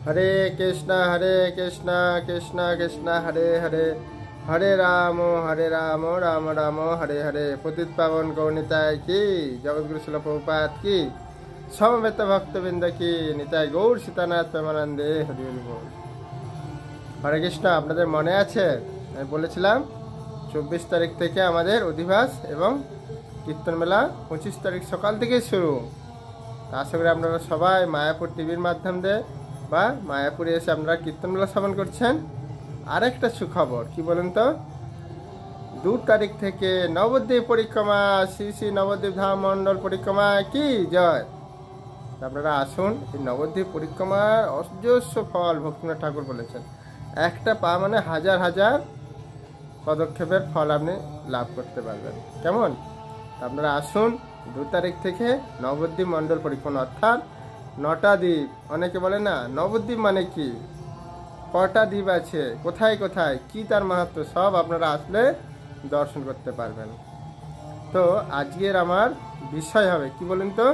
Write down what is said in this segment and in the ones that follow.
हरे कृष्णा कृष्णा कृष्णा हरे हरे, हरे राम राम राम हरे हरे। पतित पावन गौर की, जगतगुरु शिल प्रभुपाद की, समवेत भक्तबिंद की, निताय गौर सीतानाथ प्रेमानंदे हरि बोल। हरे कृष्ण। আপনাদের মনে আছে আমি বলেছিলাম 24 তারিখ থেকে আমাদের অধিবাস এবং কীর্তন মেলা 25 তারিখ সকাল থেকে শুরু। আশা করি আপনারা সবাই মায়াপুর টিভির মাধ্যম দিয়ে বা মায়াপুরে এসে আপনারা কীর্তন মেলা শ্রবণ করছেন। আরেকটা সুখবর কি বলেন তো, 2 তারিখ থেকে নবদ্বীপ পরিক্রমা, শ্রী শ্রী নবদ্বীপ ধাম মণ্ডল পরিক্রমা কি জয়। আপনারা আসুন, এই নবদ্বীপ পরিক্রমার অজস্র ফল ভক্তিনাথ ঠাকুর বলেছেন। একটা পা মানে হাজার হাজার পদক্ষেপের ফল আপনি লাভ করতে পারবেন। কেমন? আপনারা আসুন 2 তারিখ থেকে নবদ্বীপ মণ্ডল পরিক্রমা, অর্থাৎ 9টা দ্বীপ। অনেকে বলে না নবদ্বীপ মানে কি, কটা দ্বীপ আছে, কোথায় কোথায় কি তার মাহাত্ম, সব আপনারা আসলে দর্শন করতে পারবেন। তো আজকের আমার বিষয় হবে কি বলেন তো,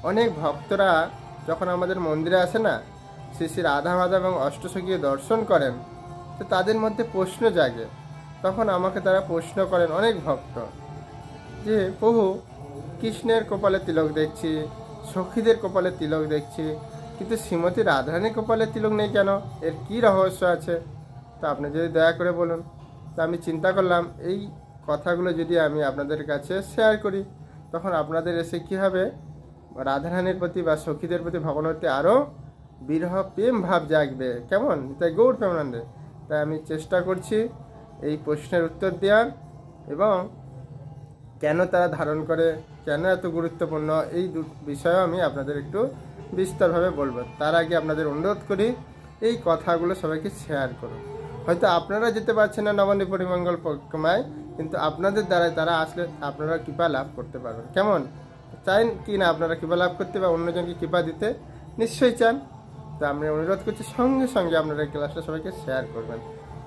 অনেক ভক্তরা যখন আমাদের মন্দিরে আসে না, শ্রী শ্রী রাধা মাধব এবং অষ্টসখীকে দর্শন করেন, তো তাদের মধ্যে প্রশ্ন জাগে। তখন আমাকে তারা প্রশ্ন করেন অনেক ভক্ত, যে প্রভু কৃষ্ণের কপালে তিলক দেখছি, সখীদের কপালে তিলক দেখছি, কিন্তু শ্রীমতী রাধারানীর কপালে তিলক নেই কেন, এর কি রহস্য আছে? তো আপনি যদি দয়া করে বলুন। তো আমি চিন্তা করলাম এই কথাগুলো যদি আমি আপনাদের কাছে শেয়ার করি, তখন আপনাদের এসে কি হবে, রাধারানীর প্রতি বা সখীদের প্রতি ভগবানের প্রতি আরও বিরহ প্রেম ভাব জাগবে। কেমন? তাই গৌর প্রেমানন্দে। তাই আমি চেষ্টা করছি এই প্রশ্নের উত্তর দেওয়ার, এবং কেন তারা ধারণ করে, কেন এত গুরুত্বপূর্ণ, এই বিষয়েও আমি আপনাদের একটু বিস্তারভাবে বলবো। তার আগে আপনাদের অনুরোধ করি এই কথাগুলো সবাইকে শেয়ার করুন। হয়তো আপনারা যেতে পারছেন না নবদ্বীপ পরিমঙ্গল পরিক্রমায়, কিন্তু আপনাদের দ্বারাই তারা আসলে আপনারা কৃপা লাভ করতে পারবেন। কেমন? চান কি না আপনারা কৃপা লাভ করতে বা অন্যজনকে কৃপা দিতে? নিশ্চয়ই চান। তো আমি অনুরোধ করছি সঙ্গে সঙ্গে আপনারা এই ক্লাসটা সবাইকে শেয়ার করবেন।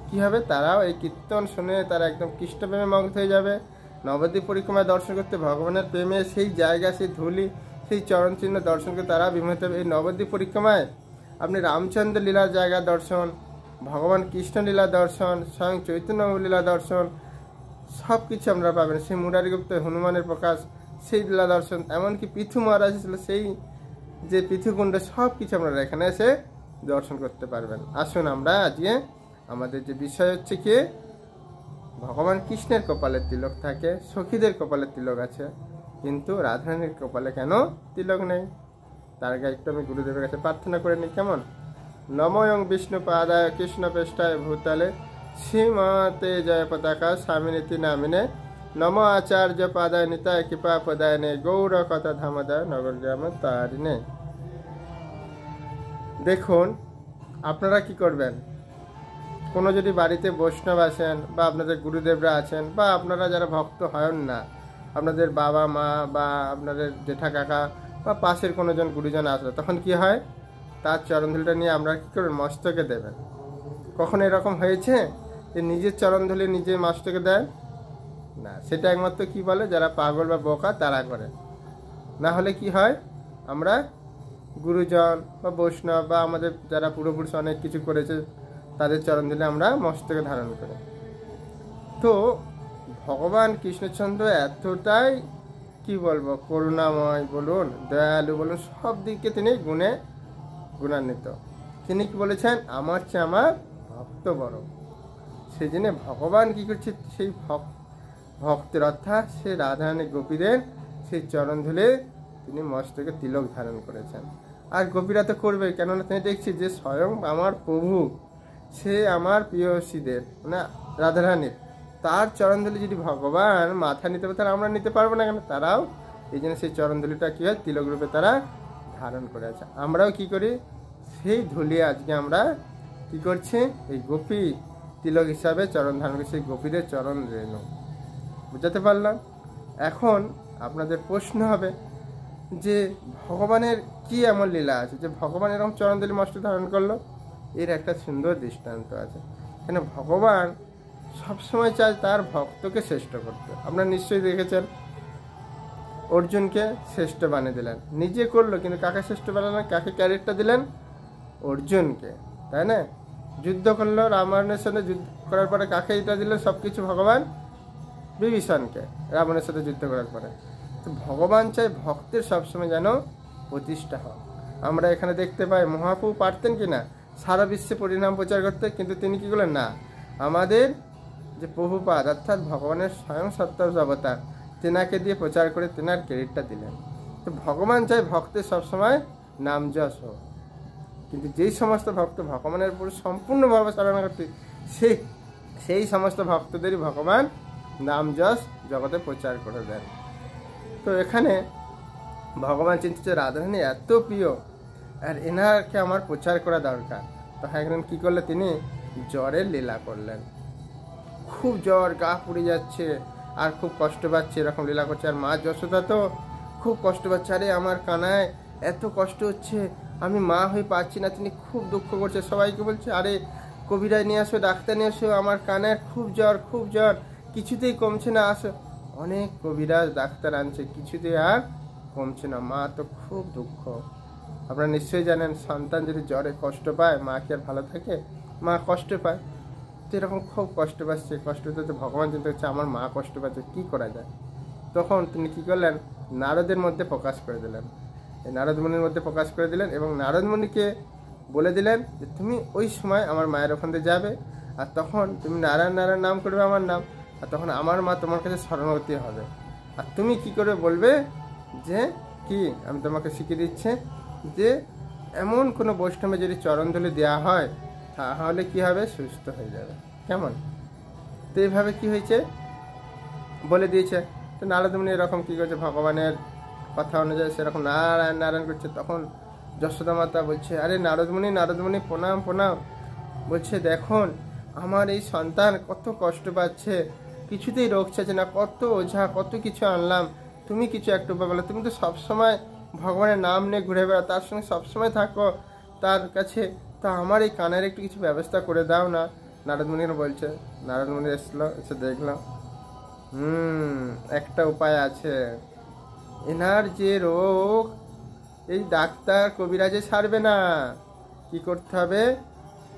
কী হবে, তারাও এই কীর্তন শুনে তারা একদম কৃষ্ণপ্রেমে মগ্ন হয়ে যাবে। নবদ্বীপ পরিক্রমায় দর্শন করতে ভগবানের প্রেমে সেই জায়গা, সেই ধুলি, সেই চরণ চিহ্ন দর্শন করে তারা বিমোহিত হবে। এই নবদ্বীপ পরিক্রমায় আপনি রামচন্দ্র লীলার জায়গা দর্শন, ভগবান কৃষ্ণ লীলা দর্শন, স্বয়ং চৈতন্য লীলা দর্শন, সব কিছু আমরা পাবেন। সেই মুরারিগুপ্ত হনুমানের প্রকাশ, সেই লীলা দর্শন, এমনকি পৃথু মহারাজ ছিল সেই যে পৃথুকুণ্ড, সব কিছু আপনারা এখানে এসে দর্শন করতে পারবেন। আসুন আমরা আজকে আমাদের যে বিষয় হচ্ছে কি, ভগবান কৃষ্ণের কপালে তিলক থাকে, সখীদের কপালে তিলক আছে, কিন্তু রাধারানীর কপালে কেন তিলক নেই? তার আগে একটু আমি গুরুদেবের কাছে প্রার্থনা করে নিই। কেমন? নময়ং বিষ্ণু পাদায় কৃষ্ণ পেষ্টায় ভূতলে শ্রীমতে জয় পতাকা স্বামিনীতি নামিনে নম আচার্য পাদায় নিতায় কৃপা পদায় নে গৌর কথা ধামদায় নগর গ্রাম তারিনে। দেখুন, আপনারা কি করবেন, কোনো যদি বাড়িতে বৈষ্ণব আছেন বা আপনাদের গুরুদেবরা আছেন, বা আপনারা যারা ভক্ত হন না, আপনাদের বাবা মা বা আপনাদের জেঠা কাকা বা পাশের কোনো জন গুরুজন আসলে, তখন কি হয়, তার চরণধুলিটা নিয়ে আমরা কী করবেন, মস্তকে দেবেন। কখনো এরকম হয়েছে যে নিজের চরণধুলি নিজে মস্তকে দেন না? সেটা একমাত্র কি বলে, যারা পাগল বা বোকা তারা করে। না হলে কি হয়, আমরা গুরুজন বা বৈষ্ণব বা আমাদের যারা পূর্বপুরুষ অনেক কিছু করেছে তাদের চরণধুলি আমরা মস্তকে ধারণ করি। তো ভগবান কৃষ্ণচন্দ্র এতটাই কি বলবো, করুণাময় বলুন, দয়ালু বলুন, সব দিকে তিনি গুণান্বিত। তিনি কি বলেছেন, আমার চেয়ে আমার ভক্ত বড়। সেই জন্য ভগবান কি করছে, সেই ভক্তের অর্থাৎ সে রাধারানী গোপীদের সেই চরণধুলে তিনি মস্তকে তিলক ধারণ করেছেন। আর গোপীরা তো করবে, কেননা তিনি দেখছি যে স্বয়ং আমার প্রভু, সে আমার প্রিয়সীদের মানে রাধারানীর, তার চরণধুলি যদি ভগবান মাথা নিতে পারে, তাহলে আমরা নিতে পারবো না কেন? তারাও এই জন্য সেই চরণধুলিটা কী হয়, তিলক রূপে তারা ধারণ করে আছে। আমরাও কি করি, সেই ধুলি আজকে আমরা কি করছি, এই গোপী তিলক হিসাবে চরণ ধারণ করছি, সেই গোপীদের চরণ রেণু। বুঝাতে পারলাম? এখন আপনাদের প্রশ্ন হবে যে ভগবানের কি এমন লীলা আছে যে ভগবান এরকম চরণধুলি মস্তকে ধারণ করলো? এর একটা সুন্দর দৃষ্টান্ত আছে। কেন ভগবান সবসময় চায় তার ভক্তকে শ্রেষ্ঠ করতে। আপনারা নিশ্চয়ই দেখেছেন, অর্জুনকে শ্রেষ্ঠ বানিয়ে দিলেন, নিজে করলো, কিন্তু কাকে শ্রেষ্ঠ বানালেন, কাকে ক্যারেক্টার দিলেন? অর্জুনকে, তাই না? যুদ্ধ করলো রামায়ণের সাথে, যুদ্ধ করার পরে কাকে এটা দিল সব কিছু? ভগবান বিভীষণকে, রাবণের সাথে যুদ্ধ করার পরে। তো ভগবান চাই ভক্তের সবসময় যেন প্রতিষ্ঠা হয়। আমরা এখানে দেখতে পাই মহাপ্রভু পারতেন কি না সারা বিশ্বে পরিণাম প্রচার করতে, কিন্তু তিনি কি করলেন না, আমাদের যে প্রভুপাদ অর্থাৎ ভগবানের স্বয়ং সত্য অবতার, তেনাকে দিয়ে প্রচার করে তেনার ক্রেডিটটা দিলেন। তো ভগবান চাই ভক্তের সবসময় নাম যশ হোক, কিন্তু যেই সমস্ত ভক্ত ভগবানের উপর সম্পূর্ণভাবে চালনা করতে, সেই সমস্ত ভক্তদেরই ভগবান নাম যশ জগতে প্রচার করে দেন। তো এখানে ভগবান চিন্তিত রাধারানী এত প্রিয়, আর এনাকে আমার প্রচার করা দরকার। তো একদিন কী করলে, তিনি জ্বরের লীলা করলেন। খুব জ্বর, গা পুড়ে যাচ্ছে আর খুব কষ্ট পাচ্ছে, এরকম লীলা করছে। আর মা যশোদা তো খুব কষ্ট পাচ্ছে, আরে আমার কানায় এত কষ্ট হচ্ছে, আমি মা হয়ে পাচ্ছি না। তিনি খুব দুঃখ করছে, সবাইকে বলছে আরে কবিরাজ নিয়ে আসো, ডাক্তার নিয়ে আসো, আমার কানের খুব জ্বর, কিছুতেই কমছে না, আসো। অনেক কবিরাজ ডাক্তার আনছে, কিছুতেই আর কমছে না। মা তো খুব দুঃখ। আপনারা নিশ্চয়ই জানেন, সন্তান যদি জ্বরে কষ্ট পায়, মা কি আর ভালো থাকে? মা কষ্ট পায়। তো এরকম খুব কষ্ট পাচ্ছে, কষ্টতে তো ভগবান চিন্তা হচ্ছে আমার মা কষ্ট পাচ্ছে, কী করা যায়? তখন তিনি কী করলেন, নারদের মধ্যে প্রকাশ করে দিলেন। এই নারদমুনির মধ্যে প্রকাশ করে দিলেন এবং নারদমুনিকে বলে দিলেন যে তুমি ওই সময় আমার মায়ের ওখান থেকে যাবে, আর তখন তুমি নারায়ণ নারায়ণ নাম করবে আমার নাম, আর তখন আমার মা তোমার কাছে শরণাগতি হবে। আর তুমি কি করে বলবে যে কি, আমি তোমাকে শিখিয়ে দিচ্ছি যে এমন কোনো বৈষ্ণবে যদি চরণধুলি দেওয়া হয় তাহলে কি হবে, সুস্থ হয়ে যাবে। কেমন? তো এইভাবে কি হয়েছে বলে দিয়েছে। তো নারদমুনি এরকম কী করছে, ভগবানের কথা অনুযায়ী সেরকম নারায়ণ নারায়ণ করছে। তখন যশোদা মাতা বলছে আরে নারদমুনি প্রণাম। বলছে দেখুন আমার এই সন্তান কত কষ্ট পাচ্ছে, কিছুতেই রোগ ছাড়ছে না, কত ওঝা কত কিছু আনলাম, তুমি কিছু একটু বলো। তুমি তো সবসময় ভগবানের নাম নিয়ে ঘুরে বেড়াও, তার সঙ্গে সবসময় থাকো তার কাছে, তা আমার এই কানের একটু কিছু ব্যবস্থা করে দাও না। নারদমুনির বলছে, নারদমুনি এসলো, এসে দেখলো একটা উপায় আছে। এনার যে রোগ এই ডাক্তার কবিরাজে সারবে না, কি করতে হবে,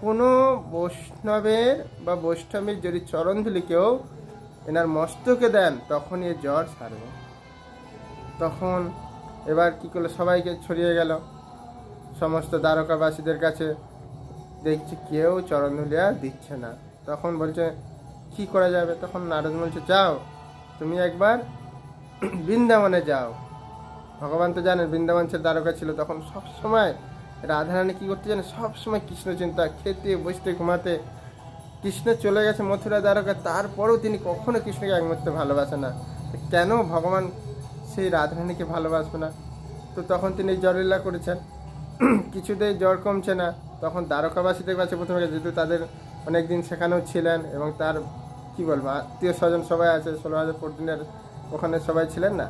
কোনো বৈষ্ণবের বা বৈষ্ণবীর যদি চরণধুলি কেউ এনার মস্তকে দেন তখন এ জ্বর সারবে। তখন এবার কি করলো, সবাইকে ছড়িয়ে গেল সমস্ত দ্বারকাবাসীদের কাছে, দেখছি কেউ চরণধুলি আর দিচ্ছে না। তখন বলছে কি করা যাবে? তখন নারদ বলছে যাও তুমি একবার বৃন্দাবনে যাও। ভগবান তো জানেন বৃন্দাবন ছেড়ে দ্বারকা ছিল, তখন সবসময় রাধারানী কী করতে জানে, সবসময় কৃষ্ণ চিন্তা, খেতে বসতে ঘুমাতে। কৃষ্ণ চলে গেছে মথুরা দ্বারকা, তারপরেও তিনি কখনো কৃষ্ণকে একমাত্র ভালোবাসে না। কেন ভগবান সেই রাধারানীকে ভালোবাসবে না? তো তখন তিনি জ্বরলীলা করেছেন, কিছুতেই জ্বর কমছে না। তখন দ্বারকাবাসীদের কাছে প্রথমে গেছে, যেহেতু তাদের অনেক দিন সেখানেও ছিলেন এবং তার কি বলবো আত্মীয় স্বজন সবাই আছে, 16,000 প্রতিদিনের ওখানে সবাই ছিলেন না,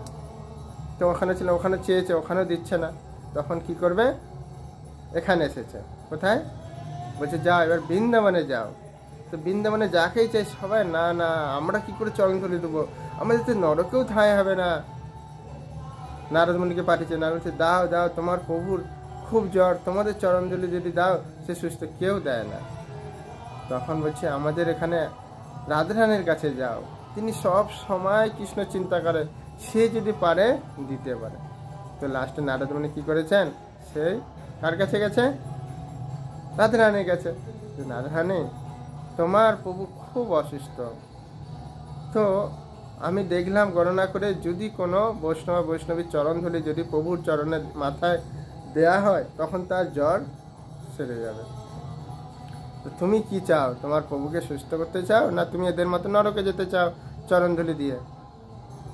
তো ওখানে ছিল, ওখানে চেয়েছে, ওখানেও দিচ্ছে না। তখন কি করবে, এখানে এসেছে। কোথায়? বলছে যাও এবার বৃন্দাবনে যাও। তো বৃন্দাবনে যাকেই চাই সবাই না না আমরা কি করে চরণ তুলে দেবো, আমাদের তো নরকেও ঠাঁই হবে না। নারদমুনিকে পাঠিয়েছে, নারদ বলছে দাও দাও, তোমার প্রভুর খুব জ্বর, তোমাদের চরণধুলি যদি দাও সে সুস্থ, কেউ দেয় না। তখন বলছে আমাদের এখানে রাধারানীর কাছে যাও, তিনি সব সময় কৃষ্ণ চিন্তা করে, সে যদি পারে দিতে পারে। তো লাস্টে নারদমুনি কি করেছেন, সেই কার কাছে গেছে, রাধারানীর কাছে। রাধারানী তোমার প্রভু খুব অসুস্থ, তো আমি দেখলাম গণনা করে যদি কোনো বৈষ্ণবীর চরণধুলি যদি প্রভুর চরণের মাথায় দেয়া হয় তখন তার জ্বর সেরে যাবে। তো তুমি কি চাও, তোমার প্রভুকে সুস্থ করতে চাও না তুমি এদের মতো নরকে যেতে চাও চরণধুলি দিয়ে?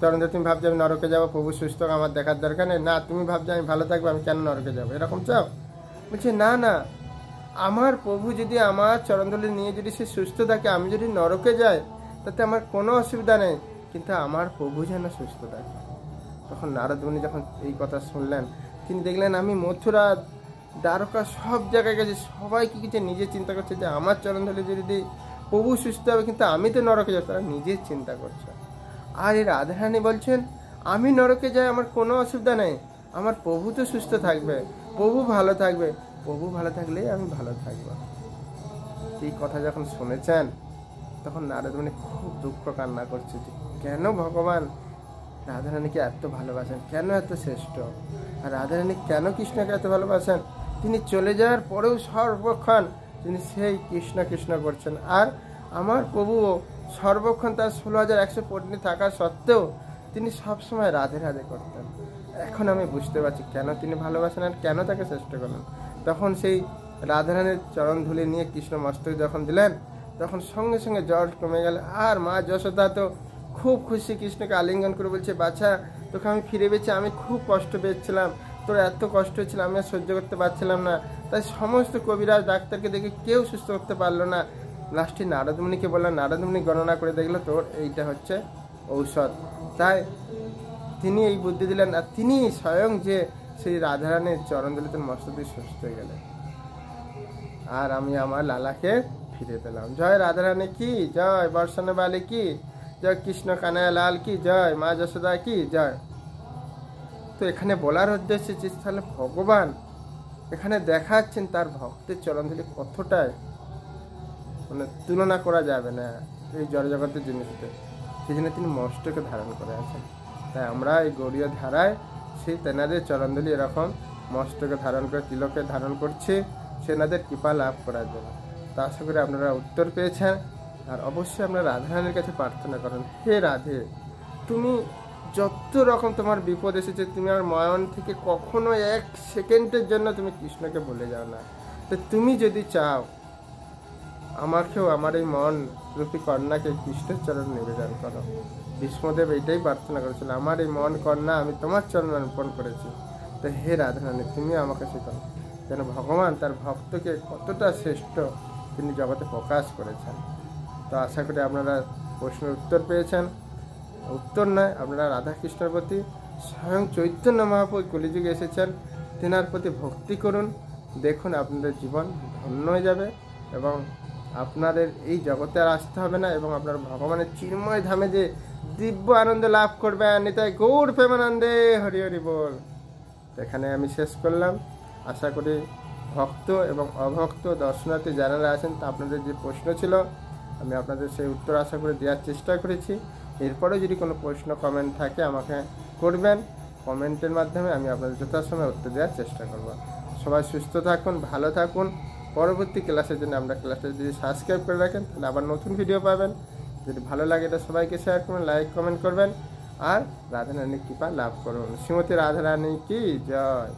চরণধুলি তুমি ভাবছো আমি নরকে যাবো, প্রভু সুস্থ আমার দেখার দরকার নেই, না তুমি ভাবছো আমি ভালো থাকবো, আমি কেন নরকে যাবো, এরকম চাও? বলছে না না, আমার প্রভু যদি আমার চরণধুলি নিয়ে যদি সে সুস্থ থাকে, আমি যদি নরকে যাই তাতে আমার কোনো অসুবিধা নেই, কিন্তু আমার প্রভু যেন সুস্থ থাকে। তখন নারদমুনি যখন এই কথা শুনলেন, তিনি দেখলেন আমি মথুরা দ্বারকা সব জায়গায় গেছি, সবাই কি কিছু নিজে চিন্তা করছে যে আমার চরণধুলি যদি প্রভু সুস্থ হবে, কিন্তু আমি তো নরকে যাবো, তারা নিজের চিন্তা করছে। আর এই রাধারানী বলছেন আমি নরকে যাই আমার কোনো অসুবিধা নেই, আমার প্রভু তো সুস্থ থাকবে, প্রভু ভালো থাকবে, প্রভু ভালো থাকলেই আমি ভালো থাকবো। এই কথা যখন শুনেছেন তখন নারদমুনি খুব দুঃখ কান্না করছে যে কেন ভগবান রাধারানীকে এত ভালোবাসেন, কেন এত শ্রেষ্ঠ, আর রাধারানী কেন কৃষ্ণকে এত ভালোবাসেন। তিনি চলে যাওয়ার পরেও সর্বক্ষণ তিনি সেই কৃষ্ণ কৃষ্ণ করছেন। আর আমার প্রভুও সর্বক্ষণ তার 16,100 পত্নী থাকা সত্ত্বেও তিনি সবসময় রাধে রাধে করতেন। এখন আমি বুঝতে পারছি কেন তিনি ভালোবাসেন আর কেন তাকে শ্রেষ্ঠ করলেন। তখন সেই রাধারানীর চরণ ধুলি নিয়ে কৃষ্ণ মস্তক যখন দিলেন তখন সঙ্গে সঙ্গে জ্বর কমে গেল। আর মা যশোদা তো খুব খুশি, কৃষ্ণকে আলিঙ্গন করে বলছে, বাছা তোকে আমি ফিরে পেয়েছি, আমি খুব কষ্ট পেয়েছিলাম, তোর এত কষ্ট হচ্ছিল, আমি আর সহ্য করতে পারছিলাম না। তাই সমস্ত কবিরাজ ডাক্তারকে দেখে কেউ সুস্থ করতে পারলো না। লাস্টে নারদমুনিকে বললাম, নারদমুনি গণনা করে দেখলো তোর এইটা হচ্ছে ঔষধ। তাই তিনি এই বুদ্ধি দিলেন, আর তিনি স্বয়ং যে সেই রাধারানীর চরণ দলিতের মস্তক দিয়ে সুস্থ হয়ে গেলেন। আর আমি আমার লালাকে ফিরে পেলাম। জয় রাধারানী কি জয়, বর্ষণ বালি কি জয়, কৃষ্ণ কানায়া লাল কি জয়, মা যশোদা কি জয়। তো এখানে বলার উদ্দেশ্য যে তাহলে ভগবান এখানে দেখাচ্ছেন তার ভক্তের চরণধুলি কতটাই মানে তুলনা করা যাবে না এই জড়জগতের জিনিসতে। সেই জন্য তিনি মস্তকে ধারণ করে আছেন। তাই আমরা এই গৌরীয় ধারায় সেই তেনাদের চরণধুলি এরকম মস্তকে ধারণ করে তিলকে ধারণ করছি সেনাদের কৃপা লাভ করার জন্য। তা আশা করি আপনারা উত্তর পেয়েছেন। আর অবশ্যই আপনারা রাধারানীর কাছে প্রার্থনা করেন, হে রাধে তুমি যত রকম তোমার বিপদ এসেছে তুমি আমার ময়ন থেকে কখনো 1 সেকেন্ডের জন্য তুমি কৃষ্ণকে ভুলে যাও না। তো তুমি যদি চাও আমাকেও আমার এই মন রূপী কন্যাকে কৃষ্ণের চরণ নিবেদন করো। ভীষ্মদেব এইটাই প্রার্থনা করেছিল, আমার এই মন কন্যা আমি তোমার চরণ অর্পণ করেছি। তো হে রাধারানী তুমি আমাকে শেখাও, যেন ভগবান তার ভক্তকে কতটা শ্রেষ্ঠ তিনি জগতে প্রকাশ করেছেন। তো আশা করি আপনারা প্রশ্নের উত্তর পেয়েছেন। উত্তর নয়, আপনারা রাধাকৃষ্ণের প্রতি স্বয়ং চৈতন্য মহাপ্রভু কলিযুগে এসেছেন, তেনার প্রতি ভক্তি করুন, দেখুন আপনাদের জীবন ধন্য হয়ে যাবে এবং আপনাদের এই জগতে আর আসতে হবে না এবং আপনারা ভগবানের চিন্ময় ধামে যে দিব্য আনন্দ লাভ করবেন। নিতাই গৌর প্রেমানন্দে হরি হরি বল। এখানে আমি শেষ করলাম। আশা করি ভক্ত এবং অভক্ত দর্শনার্থী যারা আছেন তা আপনাদের যে প্রশ্ন ছিল আমি আপনাদের সেই উত্তর আশা করে দেওয়ার চেষ্টা করেছি। এরপরে যদি কোনো প্রশ্ন কমেন্ট থাকে আমাকে করবেন, কমেন্টের মাধ্যমে আমি আপনাদের যথাসময়ে উত্তর দেওয়ার চেষ্টা করব। সবাই সুস্থ থাকুন, ভালো থাকুন। পরবর্তী ক্লাসের জন্য আমরা ক্লাসটা যদি সাবস্ক্রাইব করে রাখেন তাহলে আবার নতুন ভিডিও পাবেন। যদি ভালো লাগে এটা সবাইকে শেয়ার করবেন, লাইক কমেন্ট করবেন আর রাধারানীর কৃপা লাভ করুন। শ্রীমতী রাধারানী কি জয়।